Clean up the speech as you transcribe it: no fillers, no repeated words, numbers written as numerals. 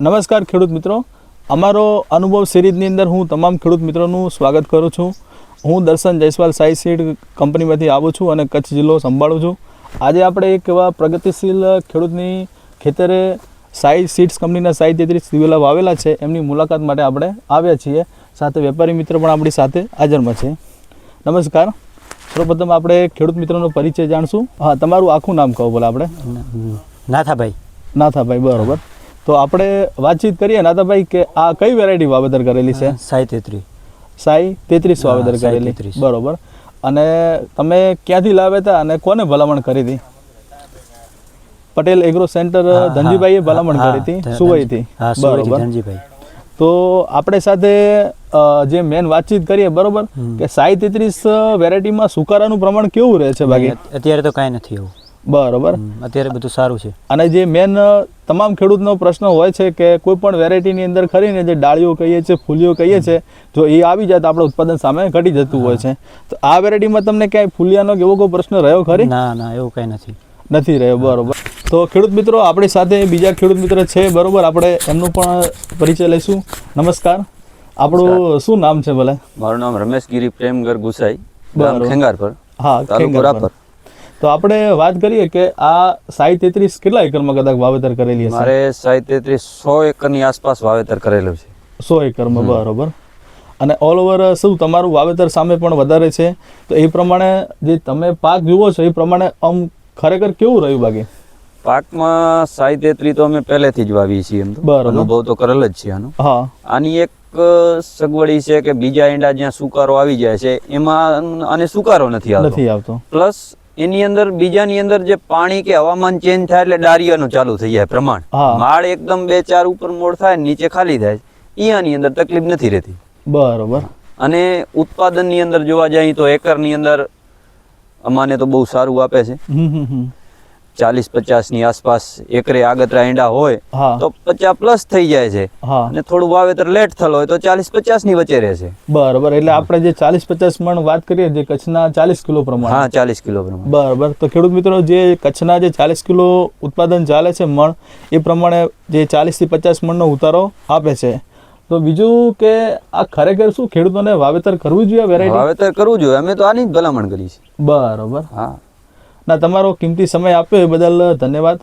નમસ્કાર ખેડૂત મિત્રો, અમારો અનુભવ સિરીઝની અંદર હું તમામ ખેડૂત મિત્રોનું સ્વાગત કરું છું. હું દર્શન જયસ્વાલ સાઈ સીડ કંપનીમાંથી આવું છું અને કચ્છ જિલ્લો સંભાળું છું. આજે આપણે એક એવા પ્રગતિશીલ ખેડૂતની ખેતરે સાઈ સીડ્સ કંપનીના સાઈ 33 દિવેલા વાવેલા છે, એમની મુલાકાત માટે આપણે આવ્યા છીએ. સાથે વેપારી મિત્ર પણ આપણી સાથે હાજરમાં છે. નમસ્કાર. સૌપ્રથમ આપણે ખેડૂત મિત્રોનો પરિચય જાણશું. હા, તમારું આખું નામ કહો બોલે આપણે. નાથાભાઈ, બરાબર. તો આપણે વાતચીત કરીએ નાથાભાઈ કે આ કઈ વેરાયટી વાવેતર કરેલી છે? સાઈ 33 વાવેતર કરેલી, બરોબર. અને તમે ક્યાંથી લાવ્યા હતા અને કોને ભલામણ કરી હતી? પટેલ એગ્રો સેન્ટર ધનજીભાઈએ ભલામણ કરી હતી સુવઈથી, બરોબર. તો આપણે સાથે જે મેન વાતચીત કરીએ, બરોબર, કે સાઈ 33 વેરાયટીમાં સુકારાનું પ્રમાણ કેવું રહે છે? બાકી અત્યારે તો કાંઈ નથી એવું, બરોબર. અત્યારે બધું સારું છે. અને જે મેન તમામ ખેડૂતનો પ્રશ્ન હોય છે કે કોઈ પણ વેરાયટીની અંદર ખરીને જે ડાળીઓ કહીએ છીએ, ફૂલીઓ કહીએ છીએ, જો એ આવી જાય તો આપણે ઉત્પાદન સામે ઘટી જતું હોય છે. તો આ વેરાયટીમાં તમને ક્યાંય ફૂલિયાનો એવો કોઈ પ્રશ્ન રહ્યો ખરી? ના, એવું કંઈ નથી રહ્યો, બરોબર. તો ખેડૂત મિત્રો, આપણી સાથે બીજા ખેડૂત મિત્ર છે, બરોબર. આપણે એમનું પણ પરિચય લઈશું. નમસ્કાર, આપણું શું નામ છે ભલે? મારું નામ રમેશ ગિરી પ્રેમગર ગુસાઈ, ખેંગાર પર. હા, ખેંગાર પર. તો આપણે વાત કરીએ કે આ સાઈ 33 કેટલા એકરમાં કદાચ વાવેતર કરેલી હશે? મારે સાઈ 33 100 એકરની આસપાસ વાવેતર કરેલું છે. 100 એકરમાં, બરોબર. અને ઓલ ઓવર શું તમારું વાવેતર સામે પણ વધારે છે, તો એ પ્રમાણે જે તમે પાક જુઓ છો એ પ્રમાણે આમ ખરેખર કેવું રહ્યું? બાકી પાકમાં સાઈ 33 તો અમે પહેલેથી જ વાવીએ છીએ, એમ તો અનુભવ તો કરેલ જ છે આનો. હા, આની એક સગવડી છે કે બીજા ઈંડા જ્યાં સુકારો આવી જાય છે એમાં આને સુકારો નથી આવતો. પ્લસ એની અંદર બીજાની અંદર જે પાણી કે હવામાન ચેન્જ થાય એટલે ડારિયાનું ચાલુ થઈ જાય પ્રમાણ. માળ એકદમ 2-4 ઉપર મોડ થાય, નીચે ખાલી થાય, અહીંયાની અંદર તકલીફ નથી રહેતી, બરોબર. અને ઉત્પાદનની અંદર જોવા જાય તો એકરની અંદર અમાને તો બહુ સારું આપે છે. 40-50 ની આસપાસ એકરે આગતરા ઈંડા હોય તો 50+ થઈ જાય છે, અને થોડું વાવેતર લેટ થયેલ હોય તો 40-50 ની વચ્ચે રહે છે, બરોબર. એટલે આપણે જે 40-50 મણ વાત કરીએ, જે કચ્છના 40 કિલો પ્રમાણે. હા, 40 કિલો પ્રમાણે, બરોબર. તો ખેડૂત મિત્રો, જે કચ્છના જે 40 કિલો ઉત્પાદન ચાલે છે મણ, એ પ્રમાણે જે 40 થી 50 મણનો ઉતારો આપે છે. તો બીજું કે આ ખરેખર શું ખેડૂતોને વાવેતર કરવું જોઈએ? વેરાયટી વાવેતર કરવું જોઈએ. અમે તો આની જ ભલામણ કરી છે, બરોબર. હા. ના, તમારો કિંમતી સમય આપ્યો એ બદલ ધન્યવાદ.